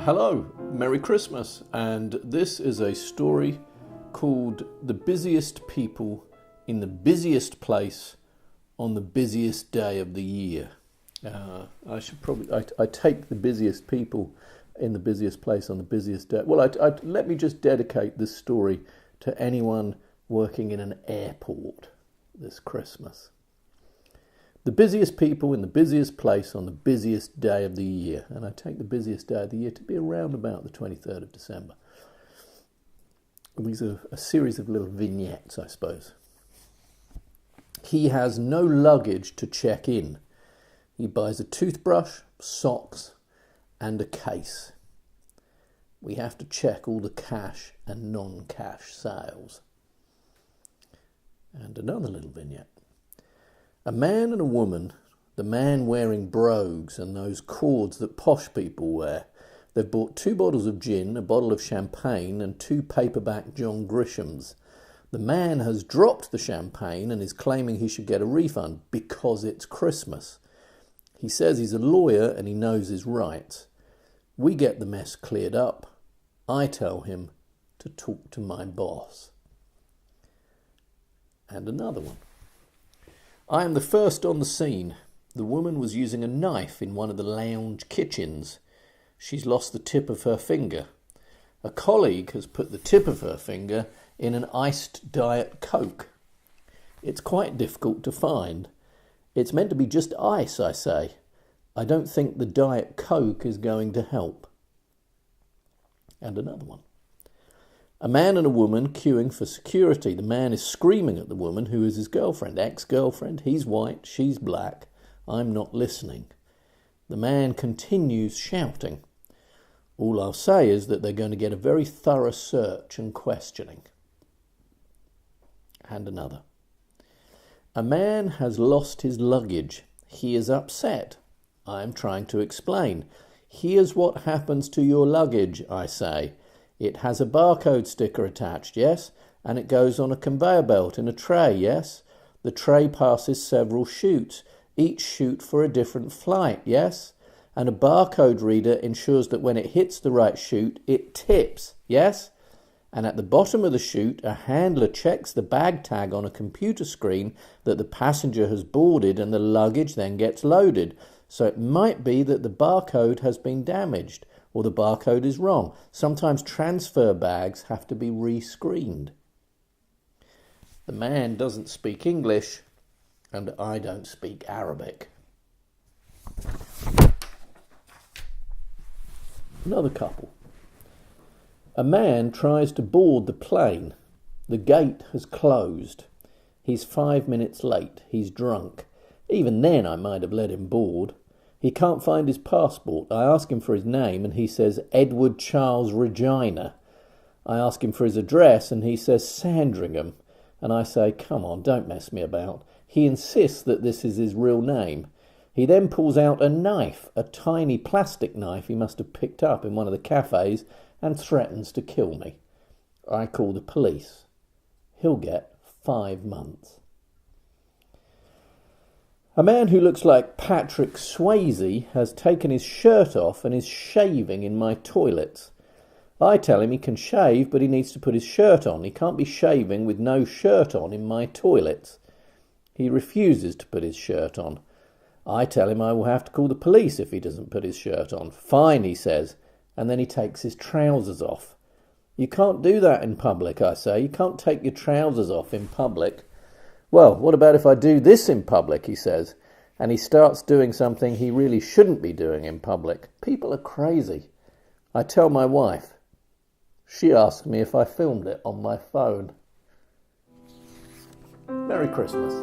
Hello, Merry Christmas, and this is a story called The Busiest People in the Busiest Place on the Busiest Day of the Year. I take the busiest people in the busiest place on the busiest day. Well, let me just dedicate this story to anyone working in an airport this Christmas. The busiest people in the busiest place on the busiest day of the year. And I take the busiest day of the year to be around about the 23rd of December. These are a series of little vignettes, I suppose. He has no luggage to check in. He buys a toothbrush, socks, and a case. We have to check all the cash and non-cash sales. And another little vignette. A man and a woman, the man wearing brogues and those cords that posh people wear. They've bought 2 bottles of gin, a bottle of champagne and 2 paperback John Grishams. The man has dropped the champagne and is claiming he should get a refund because it's Christmas. He says he's a lawyer and he knows his rights. We get the mess cleared up. I tell him to talk to my boss. And another one. I am the first on the scene. The woman was using a knife in one of the lounge kitchens. She's lost the tip of her finger. A colleague has put the tip of her finger in an iced Diet Coke. It's quite difficult to find. It's meant to be just ice, I say. I don't think the Diet Coke is going to help. And another one. A man and a woman queuing for security. The man is screaming at the woman who is his girlfriend, ex-girlfriend. He's white, she's black. I'm not listening. The man continues shouting. All I'll say is that they're going to get a very thorough search and questioning. And another. A man has lost his luggage. He is upset. I am trying to explain. Here's what happens to your luggage, I say. It has a barcode sticker attached, yes? And it goes on a conveyor belt in a tray, yes? The tray passes several chutes, each chute for a different flight, yes? And a barcode reader ensures that when it hits the right chute, it tips, yes? And at the bottom of the chute, a handler checks the bag tag on a computer screen that the passenger has boarded and the luggage then gets loaded. So it might be that the barcode has been damaged or the barcode is wrong. Sometimes transfer bags have to be re-screened. The man doesn't speak English and I don't speak Arabic. Another couple. A man tries to board the plane. The gate has closed. He's 5 minutes late. He's drunk. Even then I might have let him board. He can't find his passport. I ask him for his name and he says Edward Charles Regina. I ask him for his address and he says Sandringham. And I say, come on, don't mess me about. He insists that this is his real name. He then pulls out a knife, a tiny plastic knife he must have picked up in one of the cafes, and threatens to kill me. I call the police. He'll get 5 months. A man who looks like Patrick Swayze has taken his shirt off and is shaving in my toilets. I tell him he can shave, but he needs to put his shirt on. He can't be shaving with no shirt on in my toilets. He refuses to put his shirt on. I tell him I will have to call the police if he doesn't put his shirt on. Fine, he says, and then he takes his trousers off. You can't do that in public, I say. You can't take your trousers off in public. Well, what about if I do this in public, he says, and he starts doing something he really shouldn't be doing in public. People are crazy. I tell my wife. She asks me if I filmed it on my phone. Merry Christmas.